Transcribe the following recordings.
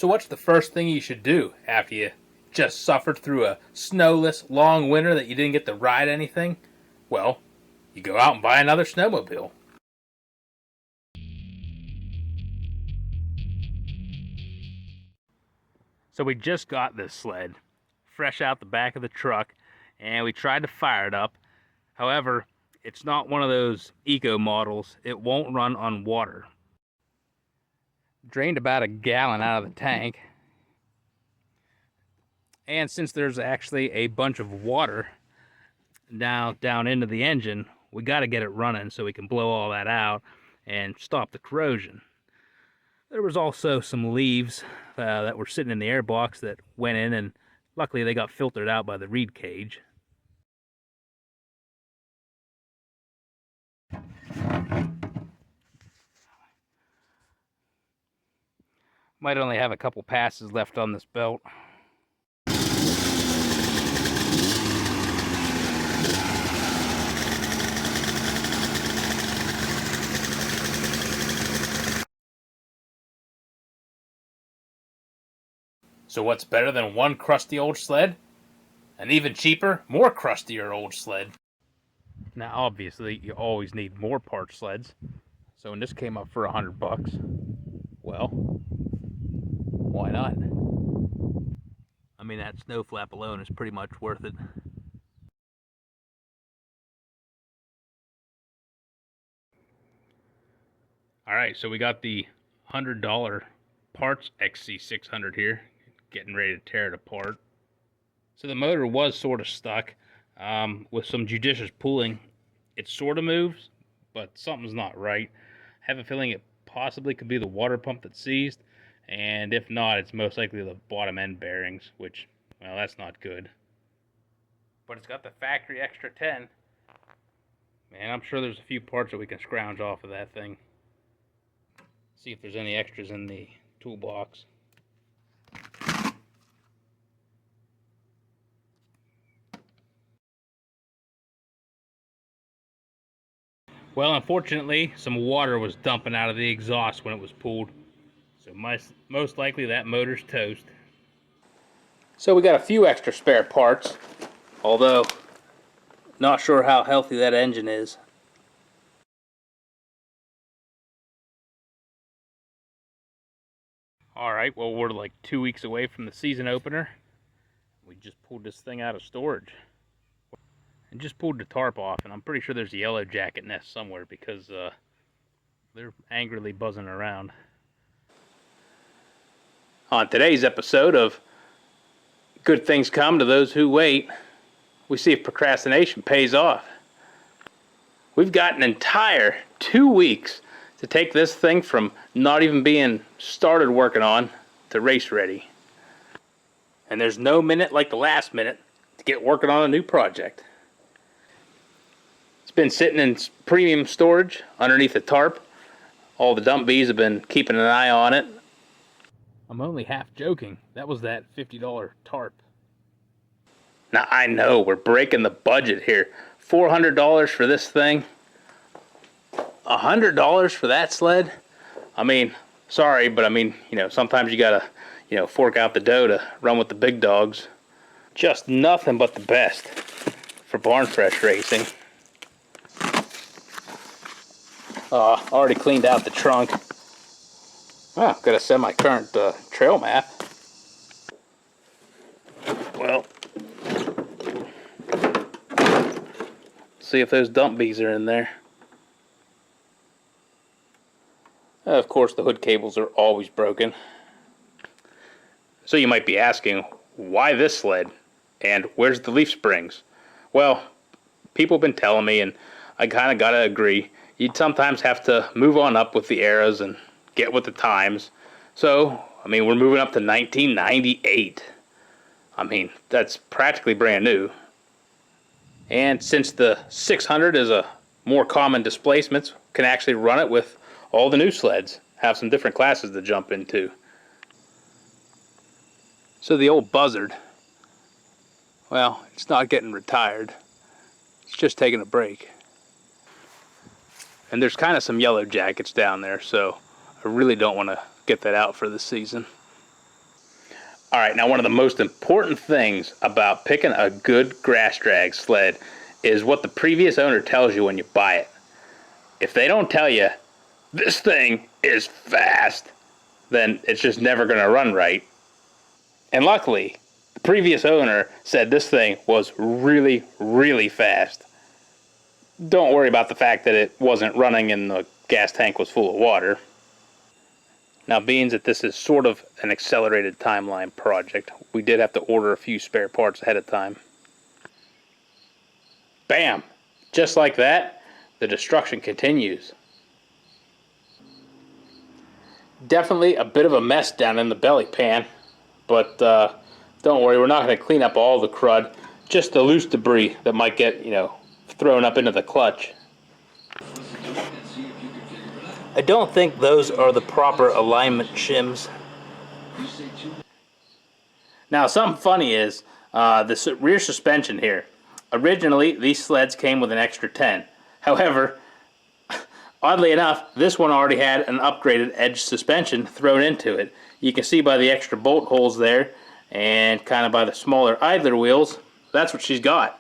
So what's the first thing you should do after you just suffered through a snowless, long winter that you didn't get to ride anything? Well, you go out and buy another snowmobile. So we just got this sled, fresh out the back of the truck, and we tried to fire it up. However, it's not one of those eco models. It won't run on water. Drained about a gallon out of the tank. And since there's actually a bunch of water now down into the engine, we got to get it running so we can blow all that out and stop the corrosion. There was also some leaves that were sitting in the airbox that went in, and luckily they got filtered out by the reed cage. Might only have a couple passes left on this belt. So what's better than one crusty old sled? An even cheaper, more crustier old sled. Now obviously you always need more parts sleds. So when this came up for $100, well, why not? I mean, that snow flap alone is pretty much worth it. Alright, so we got the $100 parts XC600 here, getting ready to tear it apart. So the motor was sort of stuck. With some judicious pulling, it sort of moves, but something's not right. I have a feeling it possibly could be the water pump that's seized, and if not, it's most likely the bottom end bearings, which, well, that's not good. But it's got the factory extra 10. Man, I'm sure there's a few parts that we can scrounge off of that thing. See if there's any extras in the toolbox. Well, unfortunately, some water was dumping out of the exhaust when it was pulled. So most likely that motor's toast. So we got a few extra spare parts, although not sure how healthy that engine is. Alright, well, we're like 2 weeks away from the season opener. We just pulled this thing out of storage. And just pulled the tarp off, and I'm pretty sure there's a yellow jacket nest somewhere because they're angrily buzzing around. On today's episode of Good Things Come to Those Who Wait, we see if procrastination pays off. We've got an entire 2 weeks to take this thing from not even being started working on to race ready. And there's no minute like the last minute to get working on a new project. It's been sitting in premium storage underneath the tarp. All the dump bees have been keeping an eye on it. I'm only half joking. That was that $50 tarp. Now I know we're breaking the budget here. $400 for this thing. $100 for that sled? I mean, sorry, but I mean, sometimes you gotta, fork out the dough to run with the big dogs. Just nothing but the best for barn fresh racing. Already cleaned out the trunk. Oh, got a semi-current trail map. Well, see if those dump bees are in there. Of course, the hood cables are always broken. So you might be asking, why this sled? And where's the leaf springs? Well, people have been telling me, and I kind of got to agree, you'd sometimes have to move on up with the eras and get with the times. So, I mean, we're moving up to 1998. I mean, that's practically brand new. And since the 600 is a more common displacement, can actually run it with all the new sleds. Have some different classes to jump into. So the old Buzzard, well, it's not getting retired. It's just taking a break. And there's kind of some yellow jackets down there, so I really don't want to get that out for this season. All right, now one of the most important things about picking a good grass drag sled is what the previous owner tells you when you buy it. If they don't tell you, this thing is fast, then it's just never going to run right. And luckily, the previous owner said this thing was really, really fast. Don't worry about the fact that it wasn't running and the gas tank was full of water. Now, being that this is sort of an accelerated timeline project, we did have to order a few spare parts ahead of time. Bam! Just like that, the destruction continues. Definitely a bit of a mess down in the belly pan, but don't worry, we're not going to clean up all the crud, just the loose debris that might get, thrown up into the clutch. I don't think those are the proper alignment shims. Now, something funny is the rear suspension here. Originally, these sleds came with an extra 10. However, oddly enough, this one already had an upgraded edge suspension thrown into it. You can see by the extra bolt holes there and kind of by the smaller idler wheels, that's what she's got.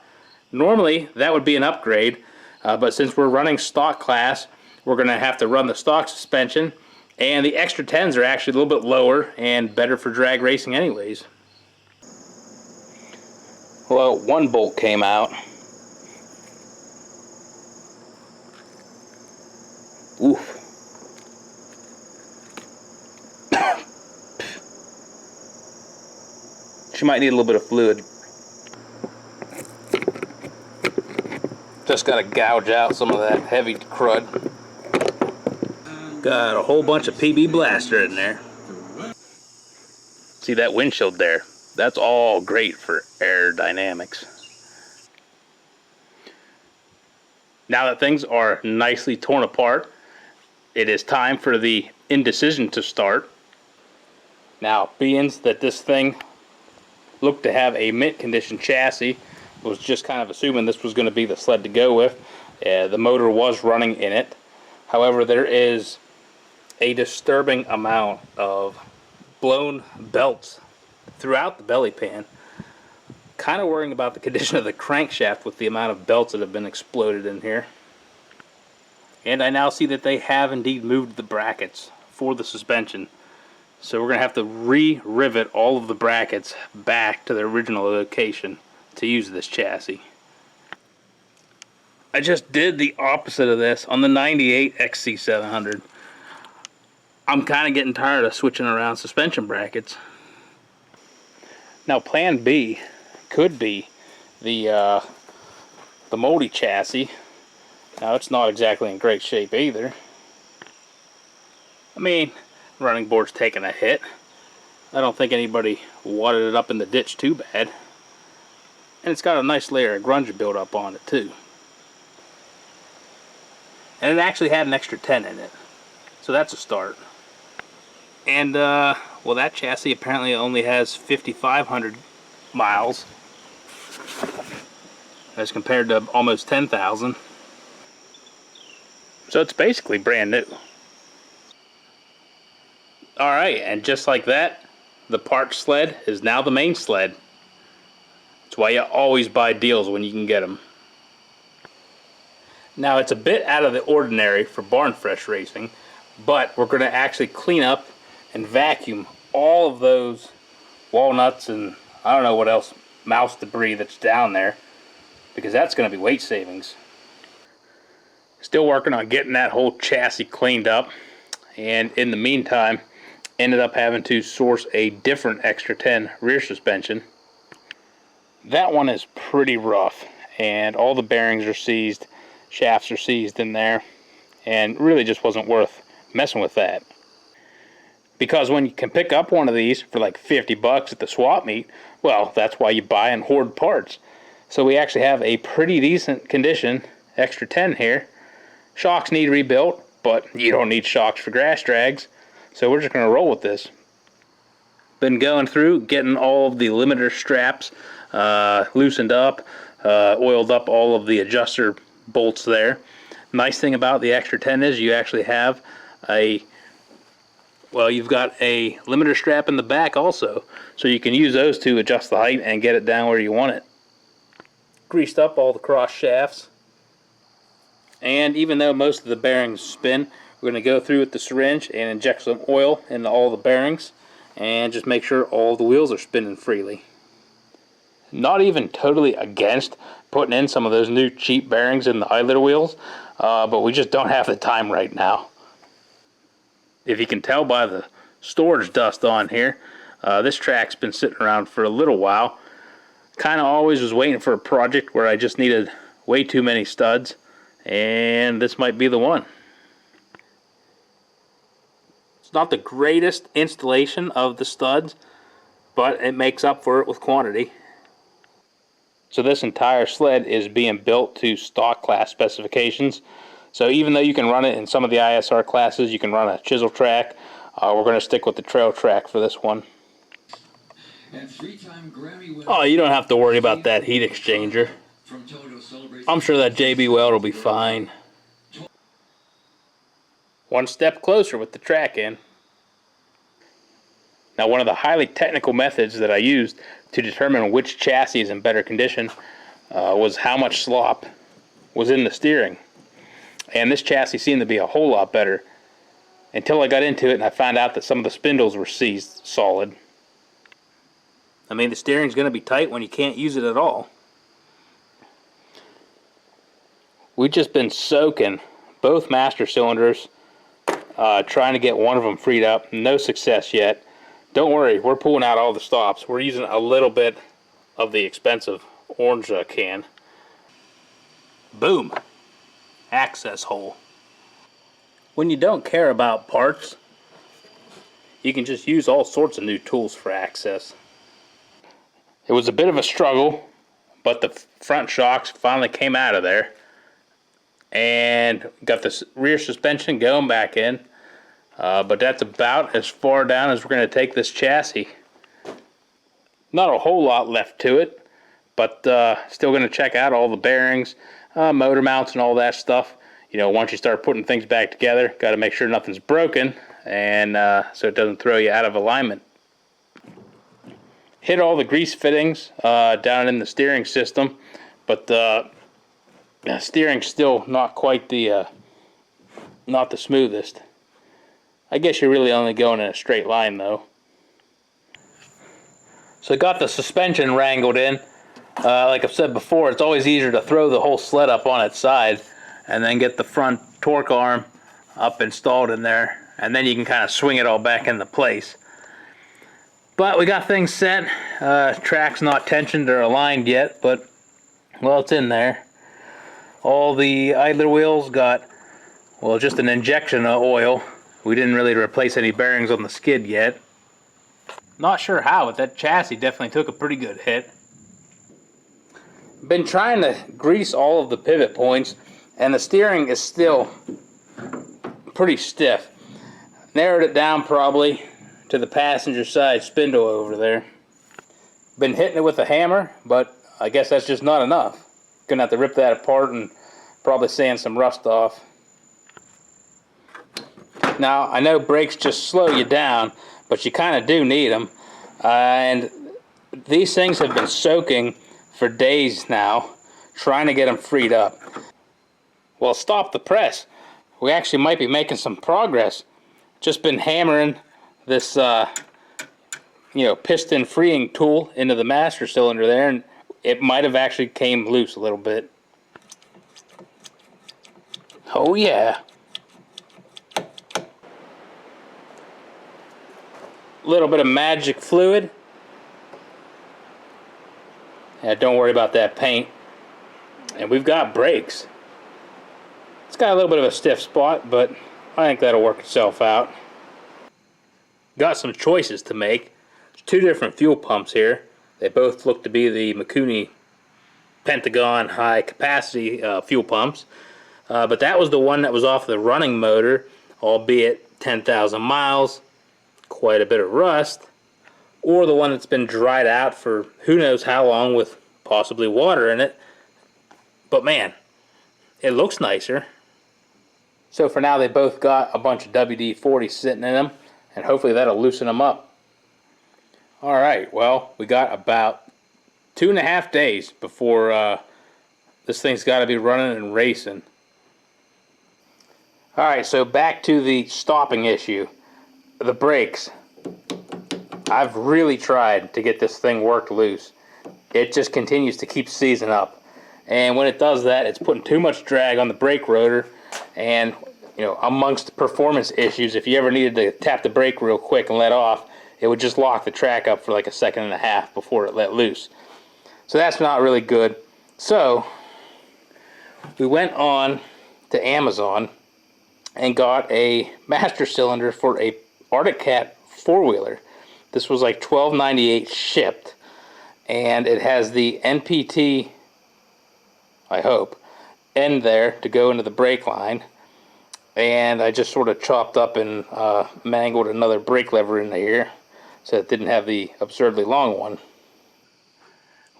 Normally, that would be an upgrade, but since we're running stock class, we're going to have to run the stock suspension, and the extra 10s are actually a little bit lower and better for drag racing anyways. Well, one bolt came out. Oof. She might need a little bit of fluid. Just got to gouge out some of that heavy crud. Got a whole bunch of PB Blaster in there. See that windshield there? That's all great for aerodynamics. Now that things are nicely torn apart, it is time for the indecision to start. Now, being that this thing looked to have a mint condition chassis, was just kind of assuming this was going to be the sled to go with. The motor was running in it. However, there is a disturbing amount of blown belts throughout the belly pan. Kind of worrying about the condition of the crankshaft with the amount of belts that have been exploded in here. And I now see that they have indeed moved the brackets for the suspension. So we're going to have to re-rivet all of the brackets back to their original location to use this chassis. I just did the opposite of this on the 98 XC700. I'm kind of getting tired of switching around suspension brackets. Now, plan B could be the moldy chassis. Now, it's not exactly in great shape either. I mean, running board's taking a hit. I don't think anybody wadded it up in the ditch too bad. And it's got a nice layer of grunge built up on it too. And it actually had an extra 10 in it. So that's a start. And, well, that chassis apparently only has 5,500 miles as compared to almost 10,000. So it's basically brand new. Alright, and just like that, the parts sled is now the main sled. That's why you always buy deals when you can get them. Now, it's a bit out of the ordinary for barn fresh racing, but we're going to actually clean up and vacuum all of those walnuts and I don't know what else, mouse debris that's down there, because that's going to be weight savings. Still working on getting that whole chassis cleaned up, and in the meantime ended up having to source a different extra 10 rear suspension. That one is pretty rough, and all the bearings are seized, shafts are seized in there, and really just wasn't worth messing with that. Because when you can pick up one of these for like 50 bucks at the swap meet, well, that's why you buy and hoard parts. So we actually have a pretty decent condition extra 10 here. Shocks need rebuilt, but you don't need shocks for grass drags, so we're just going to roll with this. Been going through, getting all of the limiter straps loosened up, oiled up all of the adjuster bolts there. Nice thing about the extra 10 is you actually have a Well, you've got a limiter strap in the back also, so you can use those to adjust the height and get it down where you want it. Greased up all the cross shafts. And even though most of the bearings spin, we're going to go through with the syringe and inject some oil into all the bearings and just make sure all the wheels are spinning freely. Not even totally against putting in some of those new cheap bearings in the idler wheels, but we just don't have the time right now. If you can tell by the storage dust on here, this track's been sitting around for a little while. Kind of always was waiting for a project where I just needed way too many studs, and this might be the one. It's not the greatest installation of the studs, but it makes up for it with quantity. So this entire sled is being built to stock class specifications. So even though you can run it in some of the ISR classes, you can run a chisel track. We're going to stick with the trail track for this one. Oh, you don't have to worry about that heat exchanger. I'm sure that JB weld will be fine. One step closer with the track in. Now, one of the highly technical methods that I used to determine which chassis is in better condition was how much slop was in the steering. And this chassis seemed to be a whole lot better until I got into it and I found out that some of the spindles were seized solid. I mean, the steering's going to be tight when you can't use it at all. We've just been soaking both master cylinders, trying to get one of them freed up. No success yet. Don't worry, we're pulling out all the stops. We're using a little bit of the expensive orange can. Boom. Access hole. When you don't care about parts, you can just use all sorts of new tools for access. It was a bit of a struggle, but the front shocks finally came out of there. And got the rear suspension going back in. But that's about as far down as we're going to take this chassis. Not a whole lot left to it, but still going to check out all the bearings, motor mounts and all that stuff. You know, once you start putting things back together, got to make sure nothing's broken, and so it doesn't throw you out of alignment. Hit all the grease fittings down in the steering system, but steering's still not quite the not the smoothest. I guess you're really only going in a straight line though. So I got the suspension wrangled in. Like I've said before, it's always easier to throw the whole sled up on its side and then get the front torque arm up installed in there, and then you can kind of swing it all back into place. But we got things set. Track's not tensioned or aligned yet, but well, it's in there. All the idler wheels got, well, just an injection of oil. We didn't really replace any bearings on the skid yet. Not sure how, but that chassis definitely took a pretty good hit. Been trying to grease all of the pivot points, and the steering is still pretty stiff. Narrowed it down probably to the passenger side spindle over there. Been hitting it with a hammer, but I guess that's just not enough. Gonna have to rip that apart and probably sand some rust off. Now, I know brakes just slow you down, but you kind of do need them. And these things have been soaking for days now, trying to get them freed up. Well, stop the press. We actually might be making some progress. Just been hammering this, piston freeing tool into the master cylinder there, and it might have actually came loose a little bit. Oh yeah. Little bit of magic fluid. Yeah, don't worry about that paint. And we've got brakes. It's got a little bit of a stiff spot, but I think that'll work itself out. Got some choices to make. There's two different fuel pumps here. They both look to be the Mikuni Pentagon high capacity fuel pumps. But that was the one that was off the running motor, albeit 10,000 miles. Quite a bit of rust, or the one that's been dried out for who knows how long with possibly water in it. But man, it looks nicer. So for now, they both got a bunch of WD-40 sitting in them. and hopefully that'll loosen them up. Alright, well, we got about 2.5 days before this thing's got to be running and racing. Alright, so back to the stopping issue. The brakes. I've really tried to get this thing worked loose. It just continues to keep seizing up. And when it does that, it's putting too much drag on the brake rotor. And, you know, amongst performance issues, if you ever needed to tap the brake real quick and let off, it would just lock the track up for like 1.5 seconds before it let loose. So that's not really good. So we went on to Amazon and got a master cylinder for a Arctic Cat 4-wheeler. This was like $12.98 shipped, and it has the NPT, I hope, end there to go into the brake line. And I just sort of chopped up and mangled another brake lever in here so it didn't have the absurdly long one.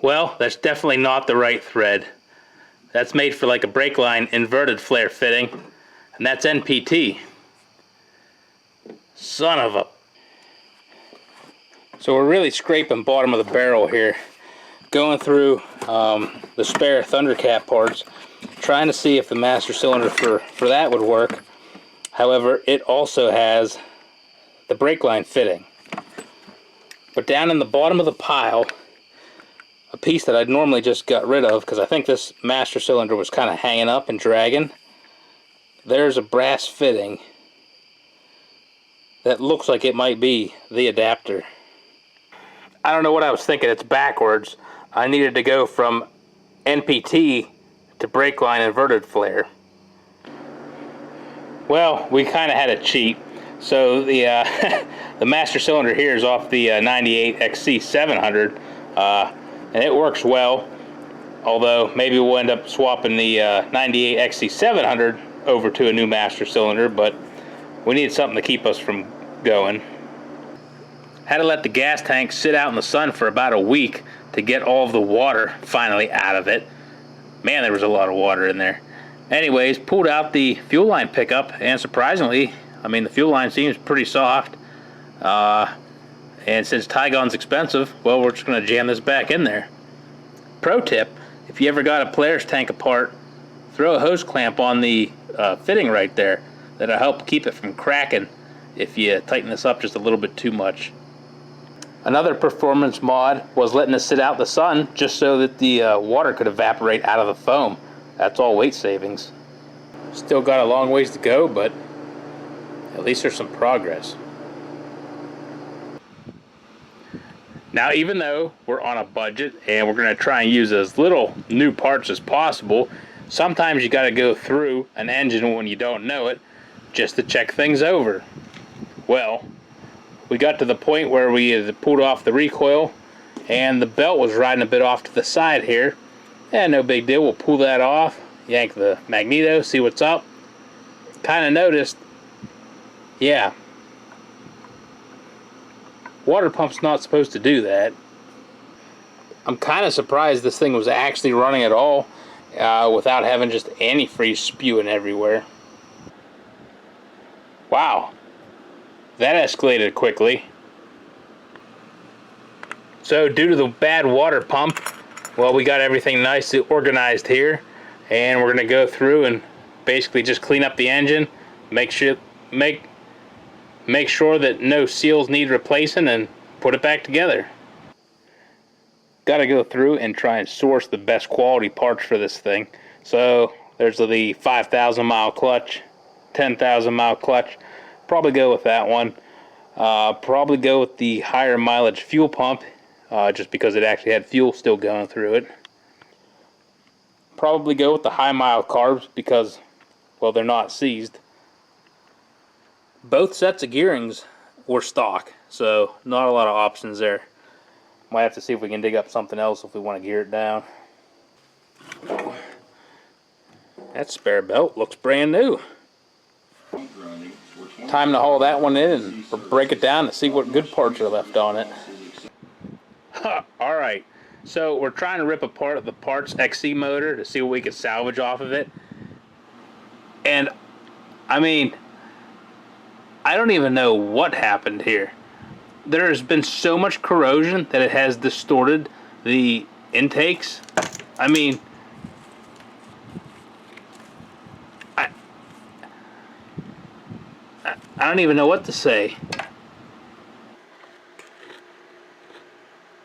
Well, that's definitely not the right thread. That's made for like a brake line inverted flare fitting, and that's NPT. Son of a... So we're really scraping bottom of the barrel here, going through the spare Thundercat parts, trying to see if the master cylinder for that would work. However, it also has the brake line fitting. But down in the bottom of the pile, a piece that I'd normally just got rid of, because I think this master cylinder was kind of hanging up and dragging, there's a brass fitting that looks like it might be the adapter. I don't know what I was thinking, it's backwards. I needed to go from NPT to brake line inverted flare. Well, we kind of had a cheat. So the the master cylinder here is off the 98 XC700, and it works well. Although maybe we'll end up swapping the 98 XC700 over to a new master cylinder, but we need something to keep us from going. Had to let the gas tank sit out in the sun for about a week to get all of the water finally out of it. Man, there was a lot of water in there. Anyways, pulled out the fuel line pickup, and surprisingly, I mean, the fuel line seems pretty soft. And since Tygon's expensive, well, we're just going to jam this back in there. Pro tip, if you ever got a Polaris tank apart, throw a hose clamp on the fitting right there. That'll help keep it from cracking if you tighten this up just a little bit too much. Another performance mod was letting this sit out in the sun just so that the water could evaporate out of the foam. That's all weight savings. Still got a long ways to go, but at least there's some progress. Now, even though we're on a budget and we're going to try and use as little new parts as possible, sometimes you got to go through an engine when you don't know it just to check things over. Well, we got to the point where we had pulled off the recoil and the belt was riding a bit off to the side here. And no big deal, we'll pull that off, yank the magneto, see what's up. Kind of noticed, yeah, water pump's not supposed to do that. I'm kind of surprised this thing was actually running at all without having just antifreeze spewing everywhere. Wow, that escalated quickly. So due to the bad water pump, well, we got everything nicely organized here, and we're going to go through and basically just clean up the engine, make sure that no seals need replacing, and put it back together. Got to go through and try and source the best quality parts for this thing. So there's the 5,000 mile clutch, 10,000 mile clutch. Probably go with that one. Probably go with the higher mileage fuel pump, just because it actually had fuel still going through it. Probably go with the high mile carbs because, well, they're not seized. Both sets of gearings were stock, so not a lot of options there. Might have to see if we can dig up something else if we want to gear it down. That spare belt looks brand new. Time to haul that one in and break it down to see what good parts are left on it. Alright, so we're trying to rip apart the parts XC motor to see what we can salvage off of it. And, I mean, I don't even know what happened here. There has been so much corrosion that it has distorted the intakes. I mean, I, I don't even know what to say.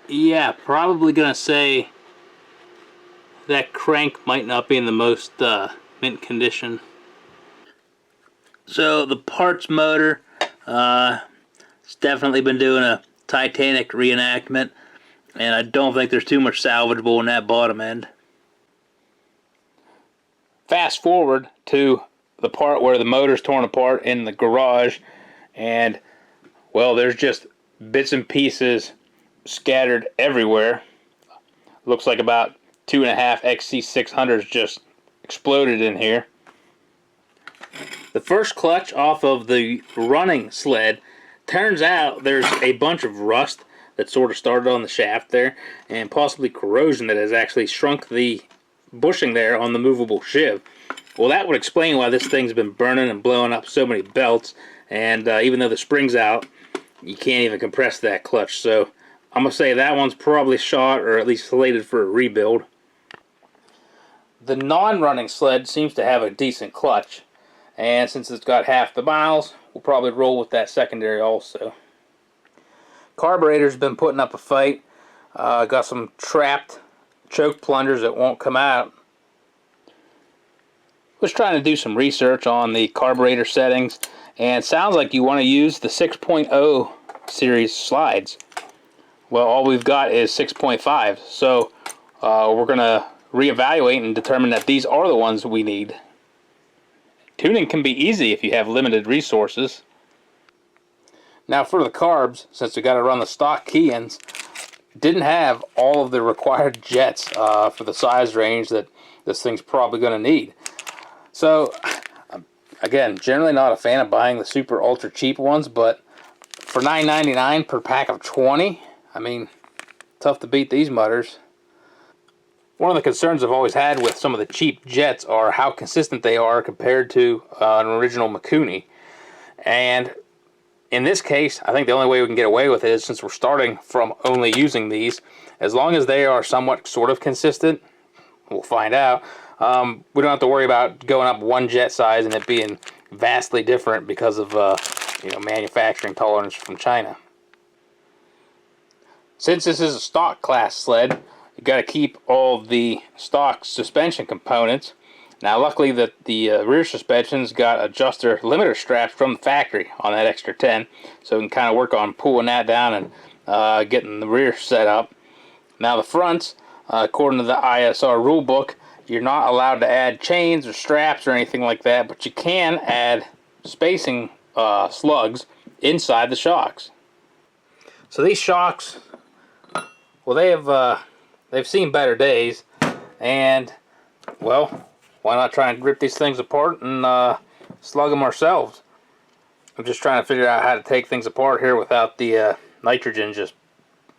Yeah, probably gonna say that crank might not be in the most mint condition. So the parts motor, it's definitely been doing a Titanic reenactment, and I don't think there's too much salvageable in that bottom end. Fast forward to the part where the motor's torn apart in the garage, and well, there's just bits and pieces scattered everywhere. Looks like about 2.5 XC600s just exploded in here. The first clutch off of the running sled, turns out there's a bunch of rust that sort of started on the shaft there, and possibly corrosion that has actually shrunk the bushing there on the movable sheave. Well, that would explain why this thing's been burning and blowing up so many belts, and even though the spring's out, you can't even compress that clutch. So I'm going to say that one's probably shot, or at least slated for a rebuild. The non-running sled seems to have a decent clutch, and since it's got half the miles, we'll probably roll with that secondary also. Carburetor's been putting up a fight. Got some trapped choke plungers that won't come out. Was trying to do some research on the carburetor settings, and it sounds like you want to use the 6.0 series slides. Well, all we've got is 6.5, so we're going to reevaluate and determine that these are the ones we need. Tuning can be easy if you have limited resources. Now for the carbs, since we got to run the stock key-ins, didn't have all of the required jets for the size range that this thing's probably going to need. So, again, generally not a fan of buying the super ultra cheap ones, but for $9.99 per pack of 20, I mean, tough to beat these mutters. One of the concerns I've always had with some of the cheap jets are how consistent they are compared to an original Mikuni. And in this case, I think the only way we can get away with it is, since we're starting from only using these, as long as they are somewhat sort of consistent, we'll find out, we don't have to worry about going up one jet size and it being vastly different because of manufacturing tolerance from China. Since this is a stock class sled, you got to keep all the stock suspension components. Now, luckily, the rear suspension's got adjuster limiter straps from the factory on that extra 10, so we can kind of work on pulling that down and getting the rear set up. Now, the fronts, according to the ISR rulebook, you're not allowed to add chains or straps or anything like that, but you can add spacing slugs inside the shocks. So these shocks, well, they've seen better days, and well, why not try and rip these things apart and slug them ourselves? I'm just trying to figure out how to take things apart here without the nitrogen just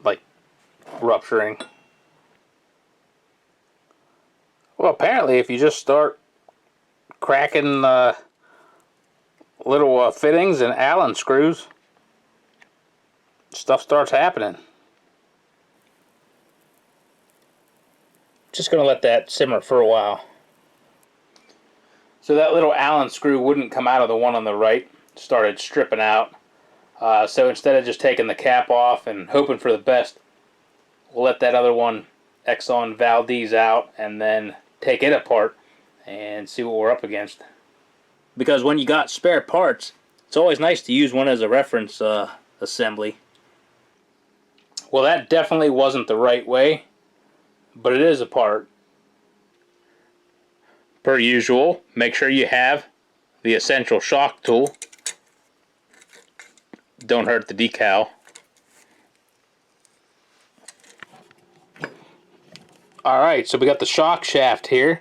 like rupturing. Well, apparently if you just start cracking little fittings and Allen screws, stuff starts happening. Just going to let that simmer for a while. So that little Allen screw wouldn't come out of the one on the right, started stripping out. So instead of just taking the cap off and hoping for the best, we'll let that other one Exxon Valdez out and then take it apart and see what we're up against. Because when you got spare parts, it's always nice to use one as a reference assembly. Well, that definitely wasn't the right way, but it is a part. Per usual, make sure you have the essential shock tool. Don't hurt the decal. Alright, so we got the shock shaft here,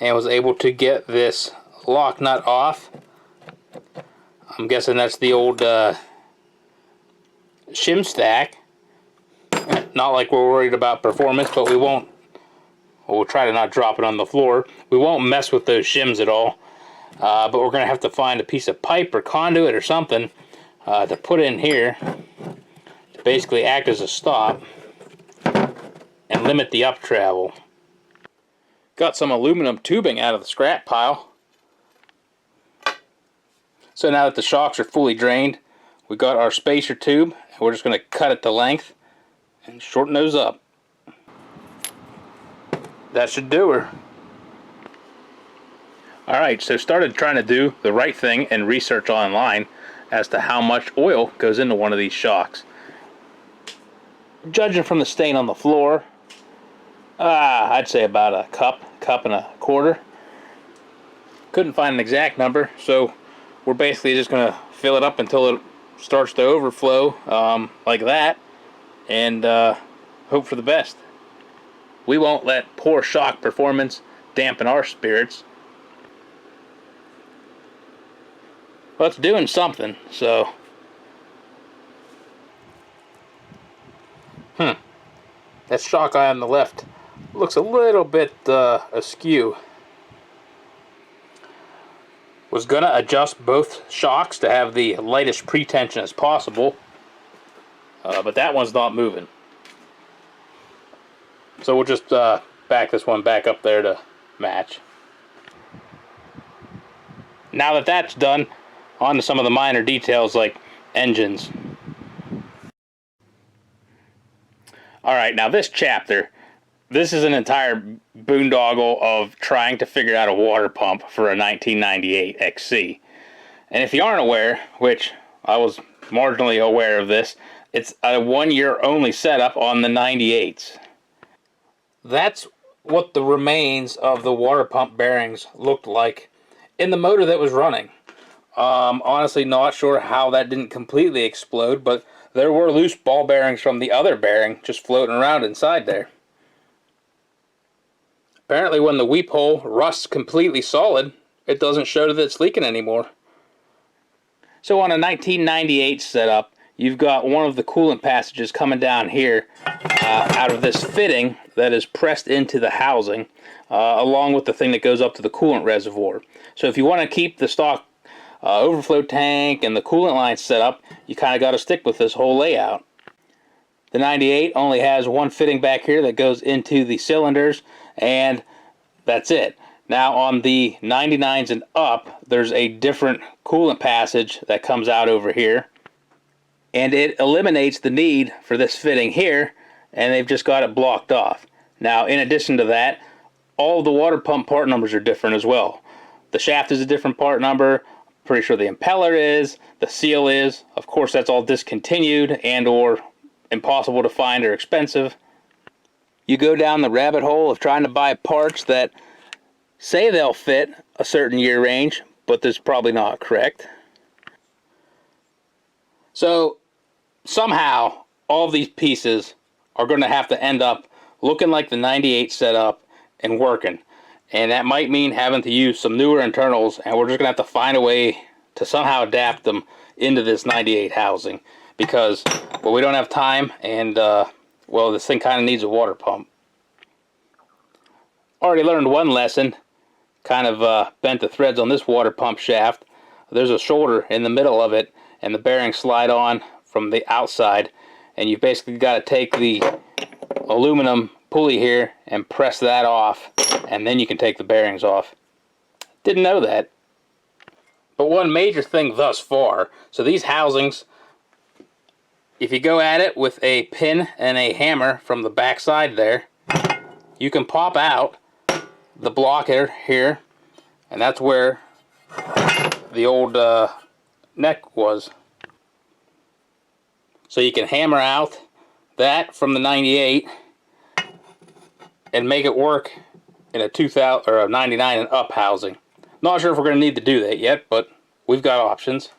and was able to get this lock nut off. I'm guessing that's the old shim stack. Not like we're worried about performance, but we'll try to not drop it on the floor. We won't mess with those shims at all. but we're going to have to find a piece of pipe or conduit or something to put in here to basically act as a stop and limit the up travel. Got some aluminum tubing out of the scrap pile. So now that the shocks are fully drained, we got our spacer tube, and we're just going to cut it to length and shorten those up. That should do her. Alright, so started trying to do the right thing and research online as to how much oil goes into one of these shocks. Judging from the stain on the floor, I'd say about a cup and a quarter. Couldn't find an exact number, so we're basically just going to fill it up until it starts to overflow, like that, and hope for the best. We won't let poor shock performance dampen our spirits. Well, it's doing something, so. That shock eye on the left looks a little bit askew. Was gonna adjust both shocks to have the lightest pretension as possible, but that one's not moving. So we'll just back this one back up there to match. Now that that's done, on to some of the minor details like engines. Alright, now this chapter, this is an entire boondoggle of trying to figure out a water pump for a 1998 XC. And if you aren't aware, which I was marginally aware of this, it's a 1 year only setup on the 98s. That's what the remains of the water pump bearings looked like in the motor that was running. Honestly not sure how that didn't completely explode, but there were loose ball bearings from the other bearing just floating around inside there. Apparently when the weep hole rusts completely solid, it doesn't show that it's leaking anymore. So on a 1998 setup, you've got one of the coolant passages coming down here out of this fitting that is pressed into the housing, along with the thing that goes up to the coolant reservoir. So if you want to keep the stock overflow tank and the coolant line set up, you kind of got to stick with this whole layout. The 98 only has one fitting back here that goes into the cylinders, and that's it. Now on the 99s and up, there's a different coolant passage that comes out over here, and it eliminates the need for this fitting here, and they've just got it blocked off. Now in addition to that, all the water pump part numbers are different as well. The shaft is a different part number. Pretty sure the impeller is, the seal is. Of course that's all discontinued and or impossible to find or expensive. You go down the rabbit hole of trying to buy parts that say they'll fit a certain year range, but that's probably not correct. So somehow all of these pieces are going to have to end up looking like the 98 setup and working. And that might mean having to use some newer internals, and we're just going to have to find a way to somehow adapt them into this 98 housing. Because, well, we don't have time, and, well, this thing kind of needs a water pump. Already learned one lesson. Kind of bent the threads on this water pump shaft. There's a shoulder in the middle of it, and the bearings slide on from the outside. And you basically got to take the aluminum pulley here and press that off, and then you can take the bearings off. Didn't know that. But one major thing thus far, so these housings, if you go at it with a pin and a hammer from the back side there, you can pop out the block here, and that's where the old neck was. So you can hammer out that from the 98 and make it work in a 2000 or a 99 and up housing. Not sure if we're going to need to do that yet, but we've got options.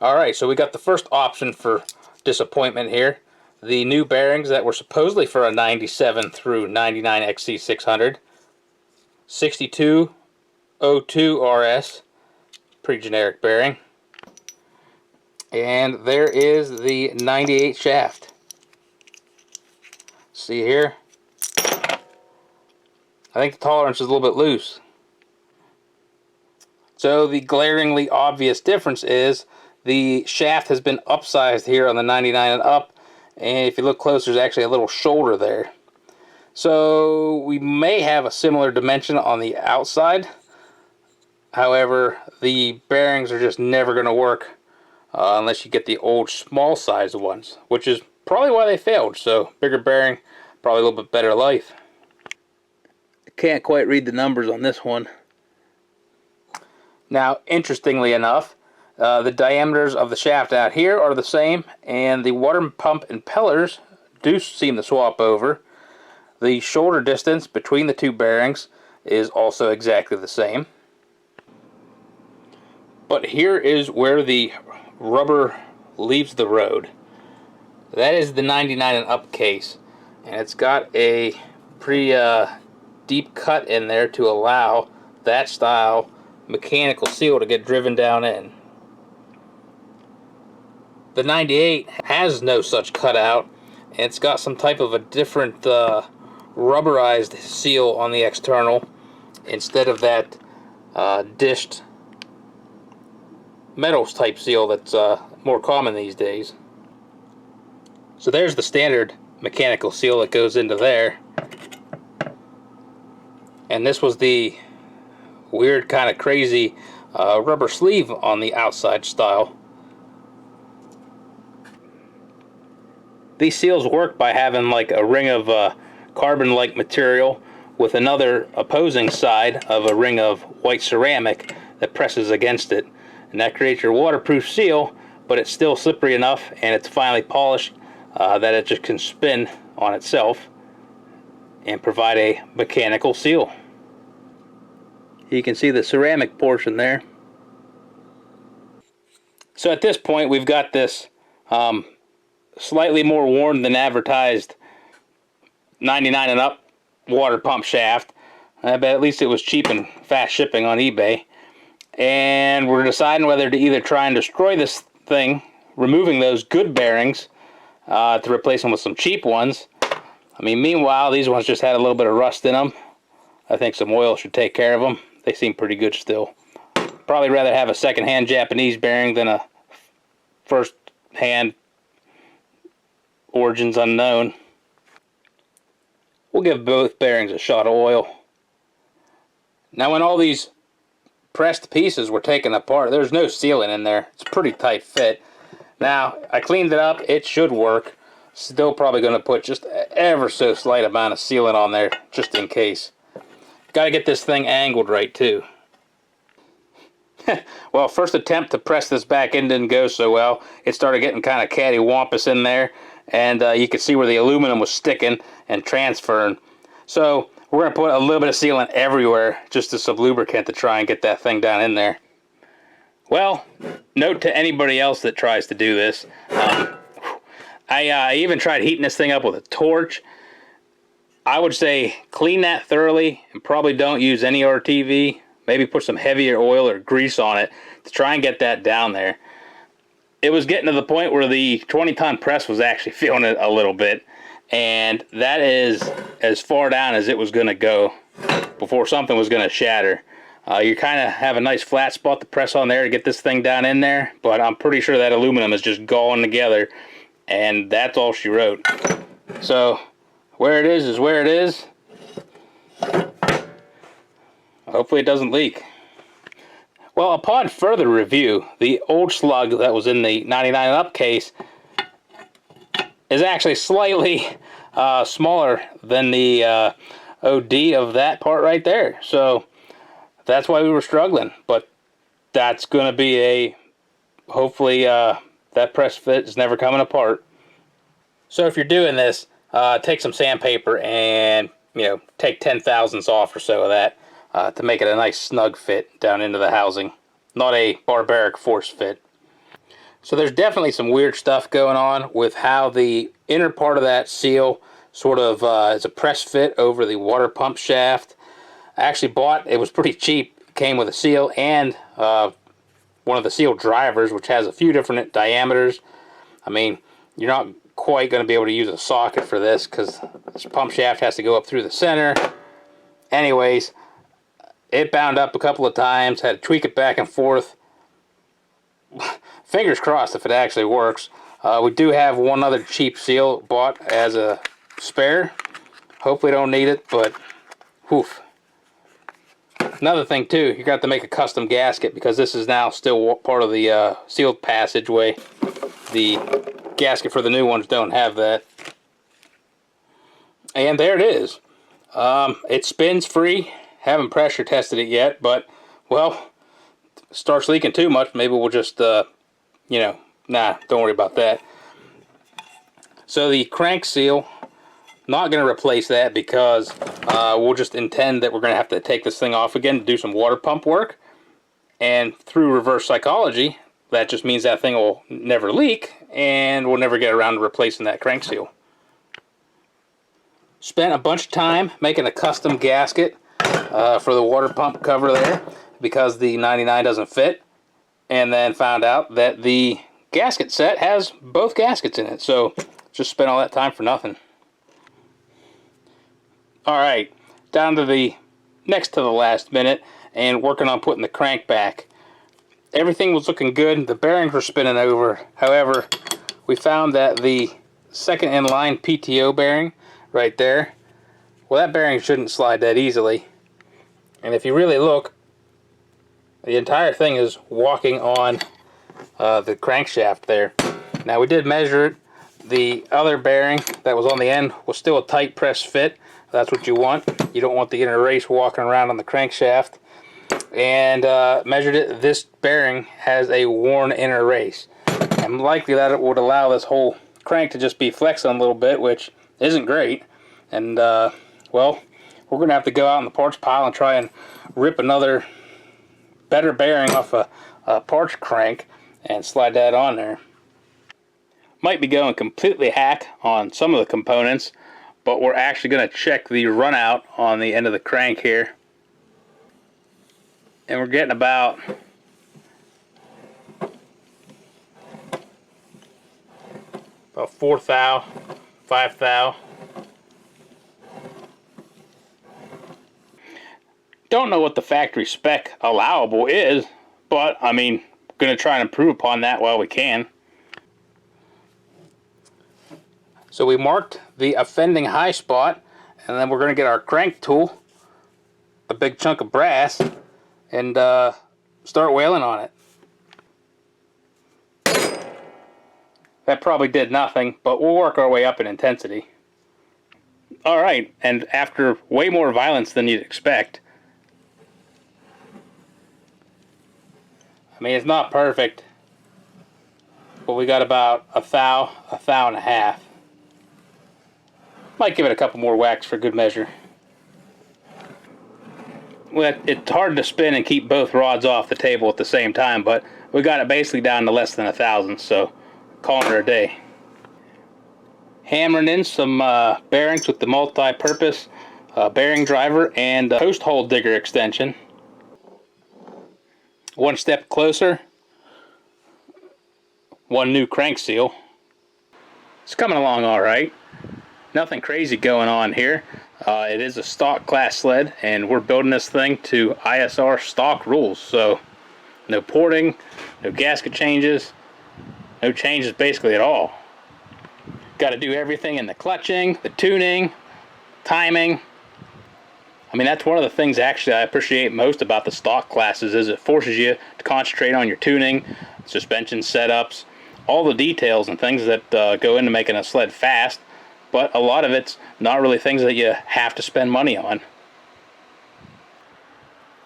Alright, so we got the first option for disappointment here. The new bearings that were supposedly for a 97 through 99 XC600. 6202 RS. Pretty generic bearing. And there is the 98 shaft. See here? I think the tolerance is a little bit loose. So the glaringly obvious difference is the shaft has been upsized here on the 99 and up, and if you look closer, there's actually a little shoulder there. So we may have a similar dimension on the outside. However, the bearings are just never going to work unless you get the old small size ones, which is probably why they failed. So bigger bearing, probably a little bit better life. I can't quite read the numbers on this one. Now, interestingly enough, the diameters of the shaft out here are the same, and the water pump impellers do seem to swap over. The shoulder distance between the two bearings is also exactly the same. But here is where the rubber leaves the road. That is the 99 and up case, and it's got a pretty deep cut in there to allow that style mechanical seal to get driven down in. The 98 has no such cutout, and it's got some type of a different rubberized seal on the external instead of that dished metals type seal that's more common these days. So there's the standard mechanical seal that goes into there, and this was the weird kind of crazy rubber sleeve on the outside style. These seals work by having like a ring of carbon-like material with another opposing side of a ring of white ceramic that presses against it, and that creates your waterproof seal, but it's still slippery enough and it's finely polished that it just can spin on itself and provide a mechanical seal. You can see the ceramic portion there. So at this point we've got this slightly more worn than advertised 99 and up water pump shaft. I bet at least it was cheap and fast shipping on eBay. And we're deciding whether to either try and destroy this thing, removing those good bearings to replace them with some cheap ones. I mean, meanwhile, these ones just had a little bit of rust in them. I think some oil should take care of them. They seem pretty good still. Probably rather have a second-hand Japanese bearing than a first-hand origins unknown. We'll give both bearings a shot of oil. Now, when all these pressed pieces were taken apart, there's no sealant in there. It's a pretty tight fit. Now, I cleaned it up. It should work. Still probably going to put just ever so slight amount of sealant on there, just in case. Got to get this thing angled right, too. Well, first attempt to press this back in didn't go so well. It started getting kind of cattywampus in there, and you could see where the aluminum was sticking and transferring. So we're going to put a little bit of sealant everywhere, just as some lubricant to try and get that thing down in there. Well, note to anybody else that tries to do this, I even tried heating this thing up with a torch. I would say clean that thoroughly and probably don't use any RTV. Maybe put some heavier oil or grease on it to try and get that down there. It was getting to the point where the 20-ton press was actually feeling it a little bit, and that is as far down as it was going to go before something was going to shatter. You kind of have a nice flat spot to press on there to get this thing down in there, but I'm pretty sure that aluminum is just going together, and that's all she wrote. So where it is where it is. Hopefully it doesn't leak. Well, upon further review, the old slug that was in the 99 and up case is actually slightly smaller than the OD of that part right there. So that's why we were struggling. But that's going to be a, hopefully that press fit is never coming apart. So if you're doing this, take some sandpaper and, take 10/1000ths off or so of that. To make it a nice snug fit down into the housing. Not a barbaric force fit. So there's definitely some weird stuff going on with how the inner part of that seal sort of is a press fit over the water pump shaft. I actually bought, it was pretty cheap, it came with a seal and one of the seal drivers, which has a few different diameters. I mean, you're not quite going to be able to use a socket for this because this pump shaft has to go up through the center. Anyways, It bound up a couple of times, had to tweak it back and forth. Fingers crossed if it actually works. We do have one other cheap seal bought as a spare. Hopefully don't need it, but woof. Another thing too, you got to make a custom gasket because this is now still part of the sealed passageway. The gasket for the new ones don't have that. And there it is. It spins free. Haven't pressure tested it yet, but well, starts leaking too much, maybe we'll just you know, nah, don't worry about that. So the crank seal, not going to replace that because we'll just intend that we're going to have to take this thing off again to do some water pump work. And through reverse psychology, that just means that thing will never leak and we'll never get around to replacing that crank seal. Spent a bunch of time making a custom gasket for the water pump cover there because the 99 doesn't fit, and then found out that the gasket set has both gaskets in it, so just spent all that time for nothing. Alright, down to the next to the last minute and working on putting the crank back. Everything was looking good, the bearings were spinning over. However, we found that the second in line PTO bearing right there, well, that bearing shouldn't slide that easily. And if you really look, the entire thing is walking on the crankshaft there. Now we did measure it. The other bearing that was on the end was still a tight press fit. That's what you want. You don't want the inner race walking around on the crankshaft. And measured it. This bearing has a worn inner race. I'm likely that it would allow this whole crank to just be flexing a little bit, which isn't great. And well, we're going to have to go out in the parts pile and try and rip another better bearing off a parts crank and slide that on there. Might be going completely hack on some of the components, but we're actually going to check the run out on the end of the crank here. And we're getting about about 4 thou, 5 thou. Don't know what the factory spec allowable is, but I mean, going to try and improve upon that while we can. So we marked the offending high spot, and then we're going to get our crank tool, a big chunk of brass, and start whaling on it. That probably did nothing, but we'll work our way up in intensity. Alright, and after way more violence than you'd expect, I mean, it's not perfect, but we got about a thou and a half. Might give it a couple more whacks for good measure. Well, it's hard to spin and keep both rods off the table at the same time, but we got it basically down to less than 1,000, so calling it a day. Hammering in some bearings with the multi-purpose bearing driver and post hole digger extension. One step closer, one new crank seal. It's coming along all right. Nothing crazy going on here. It is a stock class sled, and we're building this thing to ISR stock rules. So no porting, no gasket changes, no changes basically at all. Got to do everything in the clutching, the tuning, timing. I mean, that's one of the things actually I appreciate most about the stock classes is it forces you to concentrate on your tuning, suspension setups, all the details and things that go into making a sled fast, but a lot of it's not really things that you have to spend money on.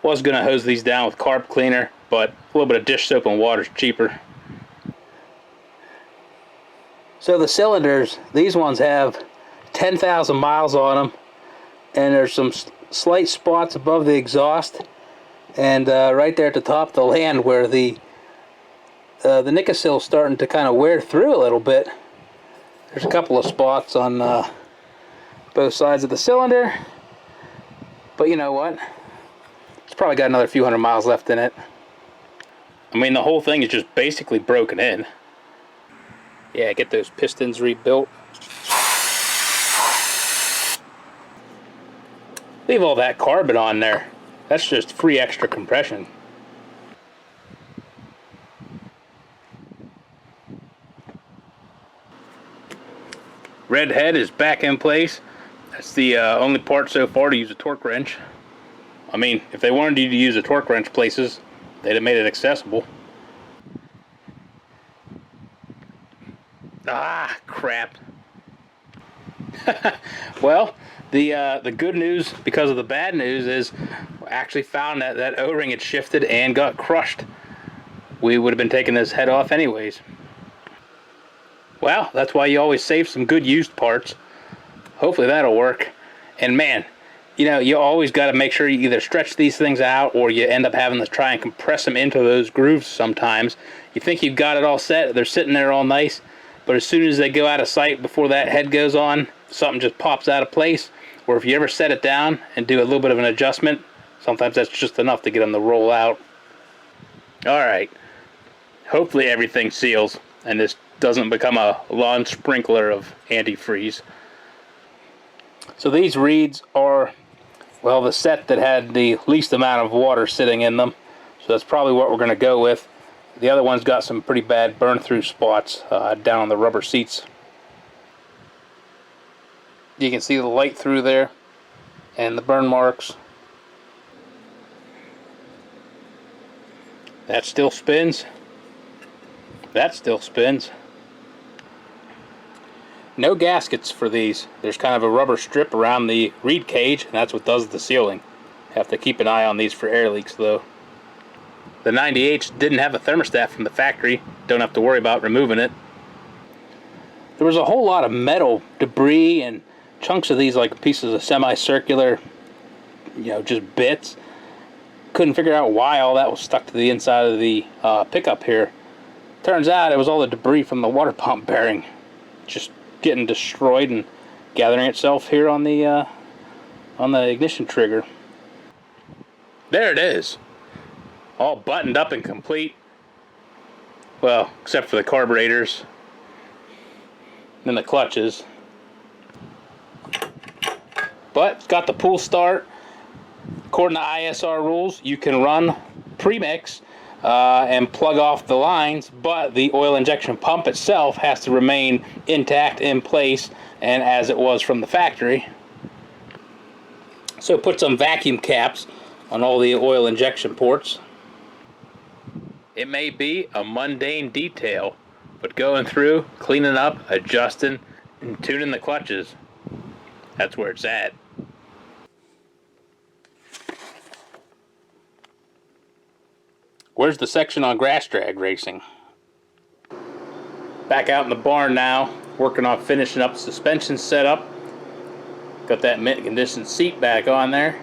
Was going to hose these down with carb cleaner, but a little bit of dish soap and water is cheaper. So the cylinders, these ones have 10,000 miles on them, and there's some slight spots above the exhaust, and right there at the top of the land where the Nicosil is starting to kind of wear through a little bit. There's a couple of spots on both sides of the cylinder, but you know what? It's probably got another few hundred miles left in it. I mean, the whole thing is just basically broken in. Yeah, get those pistons rebuilt. Leave all that carbon on there. That's just free extra compression. Red head is back in place. That's the only part so far to use a torque wrench. I mean, if they wanted you to use a torque wrench places, they'd have made it accessible. Ah, crap. Well, the good news because of the bad news is we actually found that O-ring had shifted and got crushed. We would have been taking this head off anyways. Well, that's why you always save some good used parts. Hopefully that'll work. And man, you know, you always got to make sure you either stretch these things out or you end up having to try and compress them into those grooves sometimes. You think you've got it all set, they're sitting there all nice, but as soon as they go out of sight before that head goes on, something just pops out of place. Or if you ever set it down and do a little bit of an adjustment, sometimes that's just enough to get them to roll out. Alright, hopefully everything seals and this doesn't become a lawn sprinkler of antifreeze. So these reeds are, well, the set that had the least amount of water sitting in them. So that's probably what we're going to go with. The other one's got some pretty bad burn through spots down on the rubber seats. You can see the light through there and the burn marks. That still spins. That still spins. No gaskets for these. There's kind of a rubber strip around the reed cage, and that's what does the sealing. Have to keep an eye on these for air leaks though. The 90H didn't have a thermostat from the factory. Don't have to worry about removing it. There was a whole lot of metal debris and chunks of these, like pieces of semicircular, you know, just bits. Couldn't figure out why all that was stuck to the inside of the pickup here. Turns out it was all the debris from the water pump bearing just getting destroyed and gathering itself here on the ignition trigger. There it is, all buttoned up and complete. Well, except for the carburetors and the clutches. But it's got the pull start. According to ISR rules, you can run premix and plug off the lines, but the oil injection pump itself has to remain intact in place and as it was from the factory. So put some vacuum caps on all the oil injection ports. It may be a mundane detail, but going through, cleaning up, adjusting, and tuning the clutches, that's where it's at. Where's the section on grass drag racing? Back out in the barn now, working on finishing up the suspension setup. Got that mint condition seat back on there,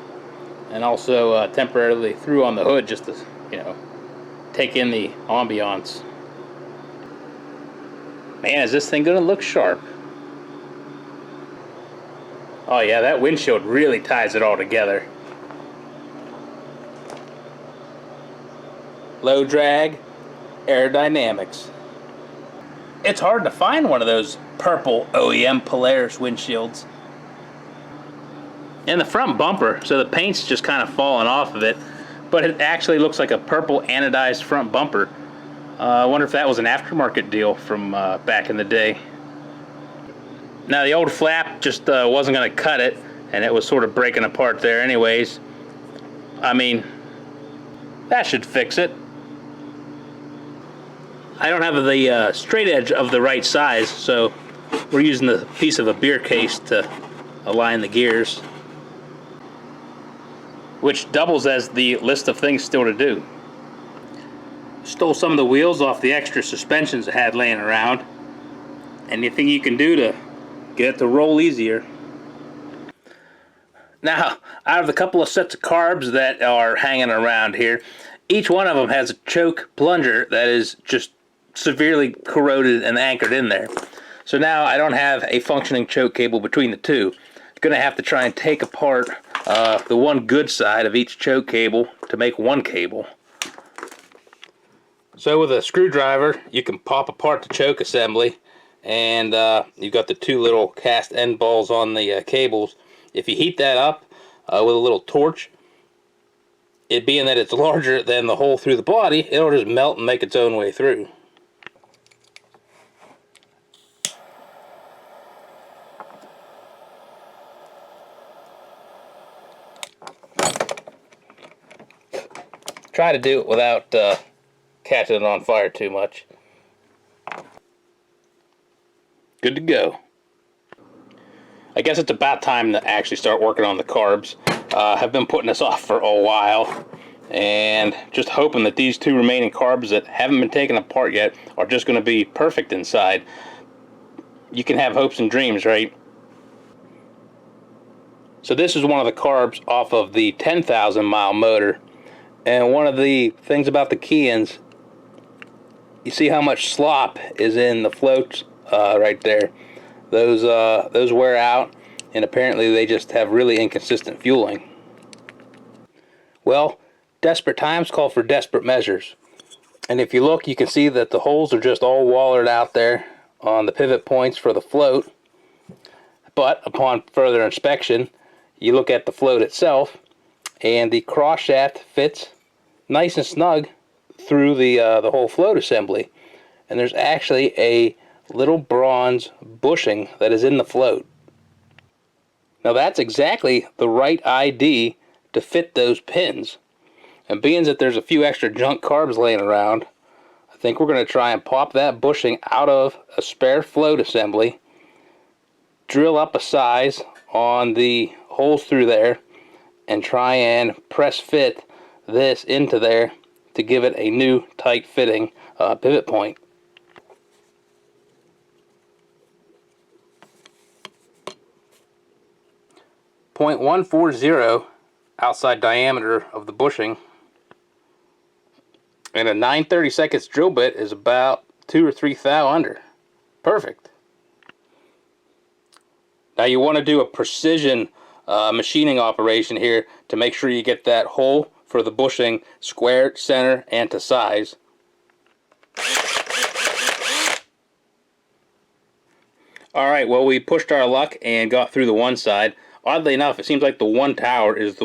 and also temporarily threw on the hood just to, you know, take in the ambiance. Man, is this thing gonna look sharp? Oh yeah, that windshield really ties it all together. Low drag, aerodynamics. It's hard to find one of those purple OEM Polaris windshields. And the front bumper, so the paint's just kind of falling off of it, but it actually looks like a purple anodized front bumper. I wonder if that was an aftermarket deal from back in the day. Now the old flap just wasn't going to cut it, and it was sort of breaking apart there anyways. I mean, that should fix it. I don't have the straight edge of the right size, so we're using the piece of a beer case to align the gears, which doubles as the list of things still to do. Stole some of the wheels off the extra suspensions I had laying around. Anything you can do to get it to roll easier. Now, out of the couple of sets of carbs that are hanging around here, each one of them has a choke plunger that is just severely corroded and anchored in there. So now I don't have a functioning choke cable between the two. I'm going to have to try and take apart the one good side of each choke cable to make one cable. So with a screwdriver, you can pop apart the choke assembly, and you've got the two little cast end balls on the cables. If you heat that up with a little torch, it being that it's larger than the hole through the body, it'll just melt and make its own way through. Try to do it without catching it on fire too much. Good to go. I guess it's about time to actually start working on the carbs. Have been putting this off for a while, and just hoping that these two remaining carbs that haven't been taken apart yet are just going to be perfect inside. You can have hopes and dreams, right? So this is one of the carbs off of the 10,000 mile motor, and one of the things about the key-ins, you see how much slop is in the floats right there. Those wear out, and apparently they just have really inconsistent fueling. Well, desperate times call for desperate measures. And if you look, you can see that the holes are just all wallered out there on the pivot points for the float. But upon further inspection, you look at the float itself, and the cross shaft fits nice and snug through the whole float assembly. And there's actually a little bronze bushing that is in the float. Now that's exactly the right ID to fit those pins. And being that there's a few extra junk carbs laying around, I think we're going to try and pop that bushing out of a spare float assembly, drill up a size on the holes through there, and try and press fit this into there to give it a new tight fitting pivot point. 0.140 outside diameter of the bushing, and a 9/32 drill bit is about 2 or 3 thou under. Perfect. Now you want to do a precision machining operation here to make sure you get that hole for the bushing square, center, and to size. Alright, well, we pushed our luck and got through the one side. Oddly enough, it seems like the one tower is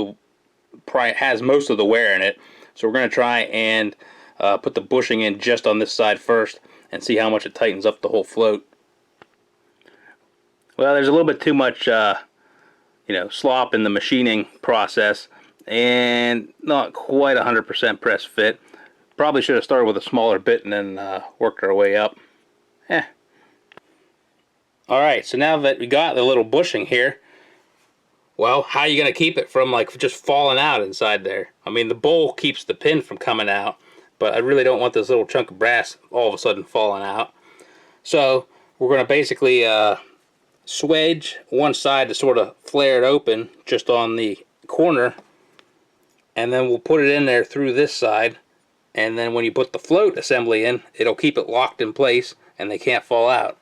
has most of the wear in it. So we're going to try and put the bushing in just on this side first and see how much it tightens up the whole float. Well, there's a little bit too much slop in the machining process and not quite 100% press fit. Probably should have started with a smaller bit and then worked our way up. Alright, so now that we got the little bushing here, well, how are you going to keep it from just falling out inside there? I mean, the bowl keeps the pin from coming out, but I really don't want this little chunk of brass all of a sudden falling out. So we're going to basically swedge one side to sort of flare it open just on the corner, and then we'll put it in there through this side, and then when you put the float assembly in, it'll keep it locked in place and they can't fall out.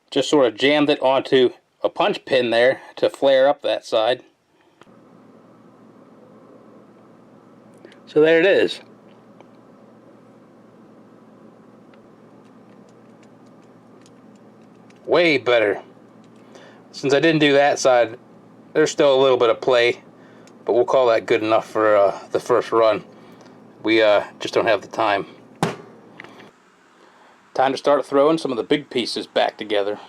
Just sort of jammed it onto a punch pin there to flare up that side. So there it is. Way better. Since I didn't do that side, there's still a little bit of play, but we'll call that good enough for the first run. We just don't have the time. Time to start throwing some of the big pieces back together.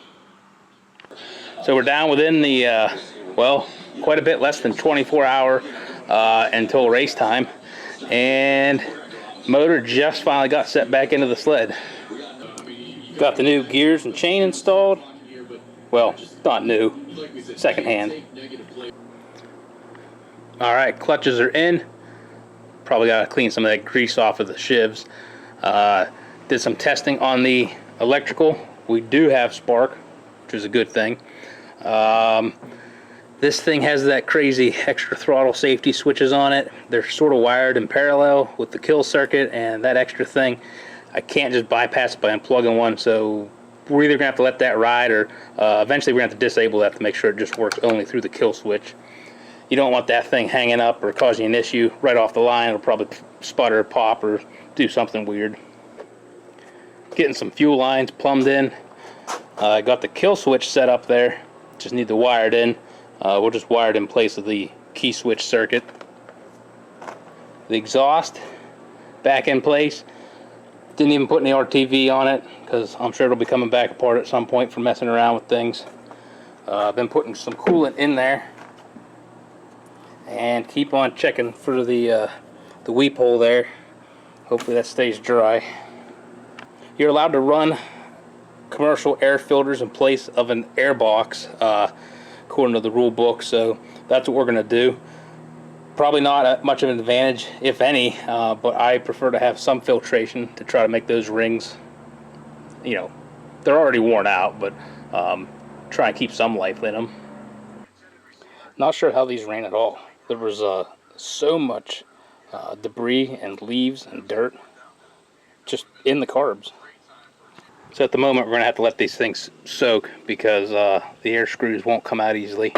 So we're down within the, well, quite a bit less than 24-hour until race time, and motor just finally got set back into the sled. Got the new gears and chain installed. Well, not new, secondhand. Alright, clutches are in. Probably got to clean some of that grease off of the shivs. Did some testing on the electrical. We do have spark, which is a good thing. This thing has that crazy extra throttle safety switches on it. They're sort of wired in parallel with the kill circuit, and that extra thing, I can't just bypass it by unplugging one, so we're either going to have to let that ride, or eventually we're going to have to disable that to make sure it just works only through the kill switch. You don't want that thing hanging up or causing an issue right off the line. It'll probably sputter, pop, or do something weird. Getting some fuel lines plumbed in. I got the kill switch set up there. Just need to wire it in. We'll just wire it in place of the key switch circuit. the exhaust back in place. Didn't even put any RTV on it because I'm sure it'll be coming back apart at some point for messing around with things. I've been putting some coolant in there and keep on checking for the weep hole there. Hopefully that stays dry. You're allowed to run commercial air filters in place of an air box according to the rule book, so that's what we're going to do. Probably not much of an advantage, if any, but I prefer to have some filtration to try to make those rings, you know, they're already worn out, but try and keep some life in them. Not sure how these ran at all. There was so much debris and leaves and dirt just in the carbs. So at the moment we're going to have to let these things soak because the air screws won't come out easily.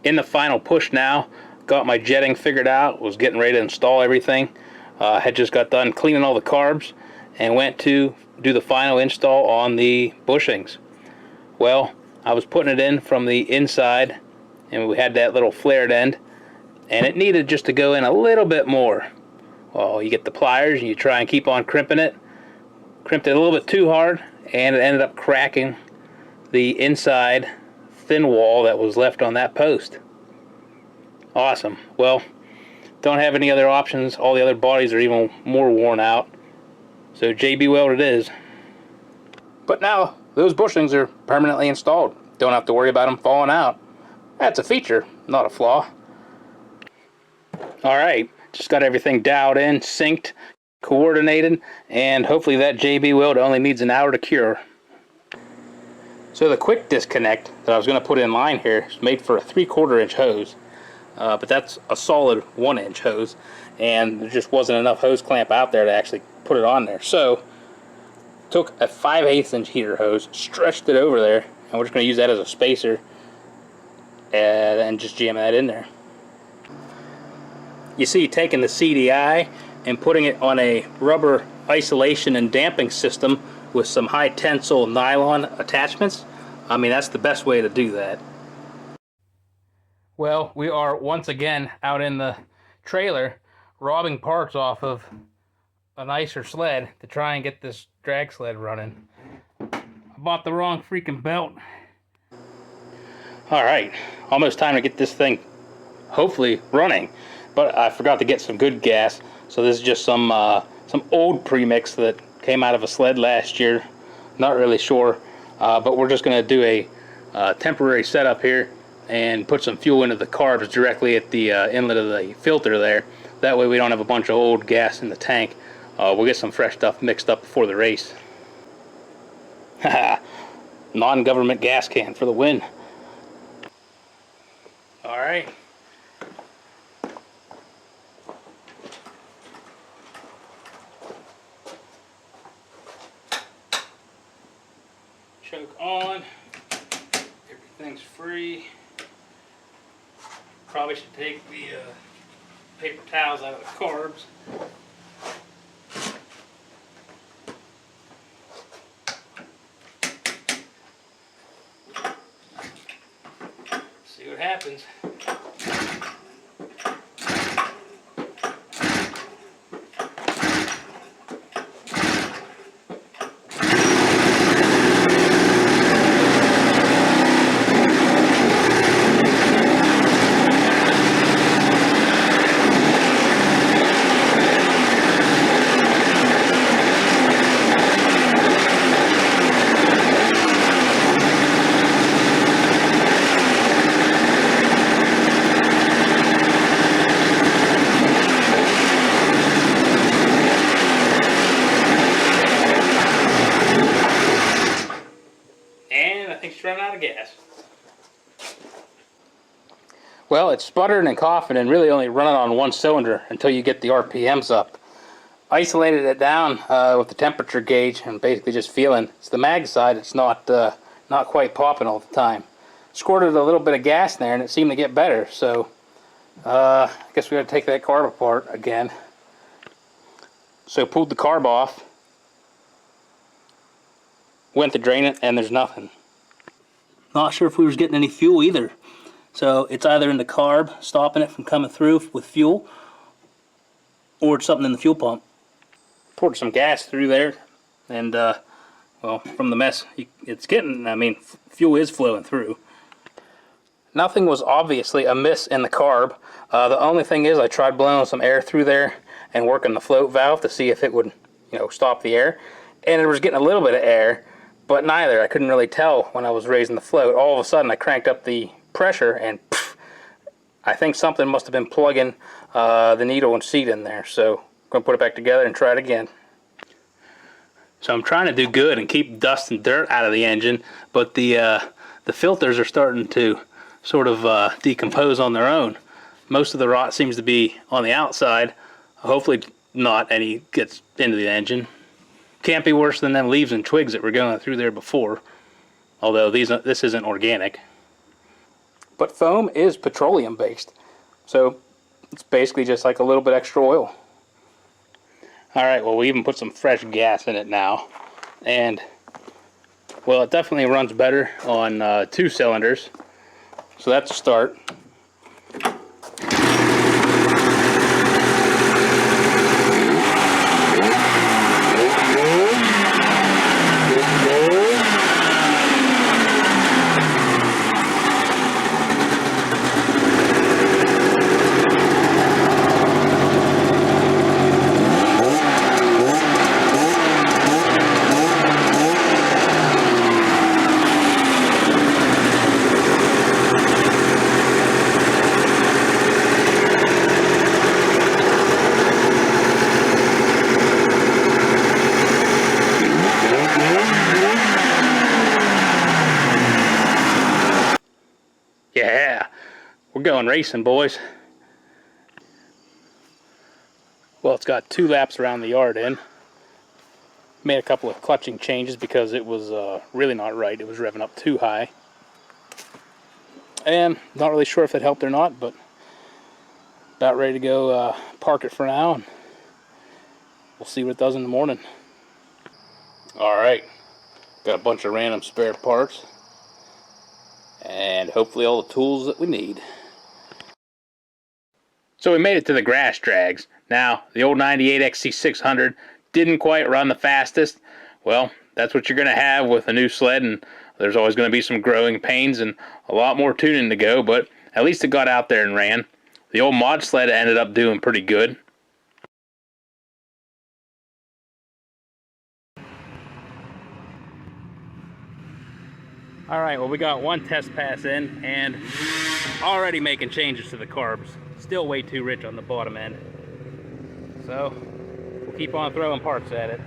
In the final push now, got my jetting figured out, was getting ready to install everything. Had just got done cleaning all the carbs and went to do the final install on the bushings. Well, I was putting it in from the inside and we had that little flared end and it needed just to go in a little bit more. Well, you get the pliers and you try and keep on crimping it. Crimped it a little bit too hard and it ended up cracking the inside thin wall that was left on that post. Awesome. Well, don't have any other options. All the other bodies are even more worn out. So JB Weld it is. But now those bushings are permanently installed. Don't have to worry about them falling out. That's a feature, not a flaw. Alright, just got everything dialed in, synced, coordinated, and hopefully that JB Weld only needs an hour to cure. So the quick disconnect that I was going to put in line here is made for a 3/4 inch hose, but that's a solid 1 inch hose, and there just wasn't enough hose clamp out there to actually put it on there. So took a 5/8 inch heater hose, stretched it over there, and we're just going to use that as a spacer and just jam that in there. You see, taking the CDI and putting it on a rubber isolation and damping system with some high tensile nylon attachments, I mean, that's the best way to do that. Well, we are once again out in the trailer robbing parts off of a nicer sled to try and get this drag sled running. I bought the wrong freaking belt. Alright, almost time to get this thing hopefully running, but I forgot to get some good gas, so this is just some old premix that came out of a sled last year. Not really sure, but we're just going to do a temporary setup here and put some fuel into the carbs directly at the inlet of the filter there. That way we don't have a bunch of old gas in the tank. We'll get some fresh stuff mixed up before the race. Haha, non-government gas can for the win. Alright. Choke on, everything's free. Probably should take the paper towels out of the carbs. See what happens. Run out of gas. Well, it's sputtering and coughing and really only running on one cylinder until you get the RPMs up. Isolated it down with the temperature gauge and basically just feeling. It's the mag side, it's not quite popping all the time. Squirted a little bit of gas in there and it seemed to get better, so I guess we got to take that carb apart again. So pulled the carb off, went to drain it, and there's nothing. Not sure if we was getting any fuel either. So it's either in the carb, stopping it from coming through with fuel, or it's something in the fuel pump. Poured some gas through there, and well, from the mess it's getting, I mean, fuel is flowing through. Nothing was obviously amiss in the carb. The only thing is I tried blowing some air through there and working the float valve to see if it would, you know, stop the air. And it was getting a little bit of air, but neither. I couldn't really tell when I was raising the float. All of a sudden I cranked up the pressure and pff, I think something must have been plugging the needle and seat in there. So I'm going to put it back together and try it again. So I'm trying to do good and keep dust and dirt out of the engine, but the filters are starting to sort of decompose on their own. Most of the rot seems to be on the outside. Hopefully not any gets into the engine. Can't be worse than them leaves and twigs that were going through there before, although this isn't organic. But foam is petroleum based, so it's basically just like a little bit extra oil. Alright, well, we even put some fresh gas in it now, and well, it definitely runs better on 2 cylinders, so that's a start. Yeah, we're going racing, boys. Well, it's got 2 laps around the yard in. Made a couple of clutching changes because it was really not right. It was revving up too high. And not really sure if that helped or not, but about ready to go park it for now, and we'll see what it does in the morning. Alright, got a bunch of random spare parts, and hopefully all the tools that we need. So we made it to the grass drags. Now, the old 98 XC600 didn't quite run the fastest. Well, that's what you're going to have with a new sled, and there's always going to be some growing pains and a lot more tuning to go, but at least it got out there and ran. The old mod sled ended up doing pretty good. Alright, well, we got 1 test pass in and already making changes to the carbs. Still way too rich on the bottom end. So we'll keep on throwing parts at it.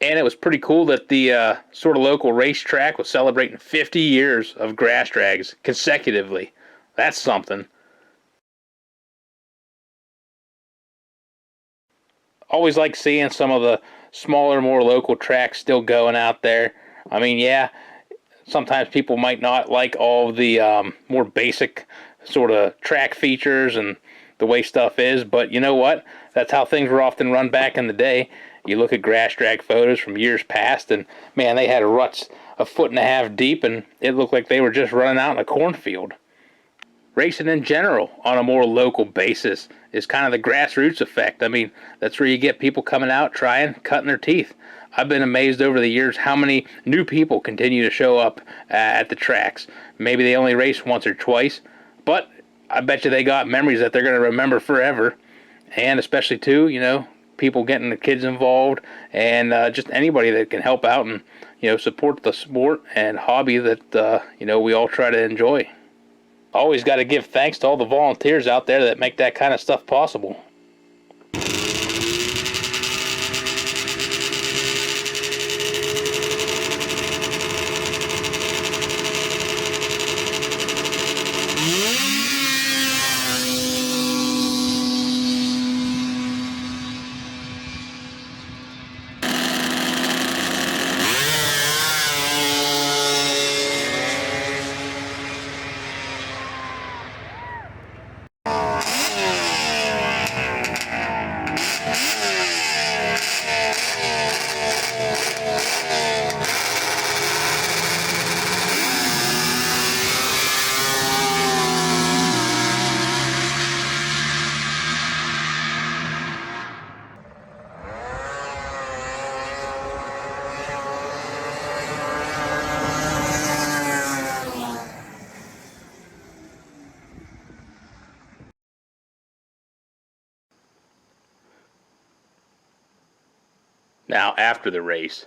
And it was pretty cool that the sort of local racetrack was celebrating 50 years of grass drags consecutively. That's something. Always like seeing some of the smaller, more local tracks still going out there. I mean, yeah, sometimes people might not like all the more basic sort of track features and the way stuff is, but you know what? That's how things were often run back in the day. You look at grass drag photos from years past, and man, they had ruts a foot and a half deep, and it looked like they were just running out in a cornfield. Racing in general on a more local basis is kind of the grassroots effect. I mean, that's where you get people coming out, trying, cutting their teeth. I've been amazed over the years how many new people continue to show up at the tracks. Maybe they only race once or twice, but I bet you they got memories that they're going to remember forever. And especially too, people getting the kids involved, and just anybody that can help out and support the sport and hobby that we all try to enjoy. Always got to give thanks to all the volunteers out there that make that kind of stuff possible. Now, after the race,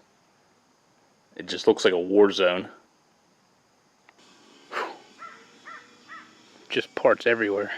it just looks like a war zone. Just parts everywhere.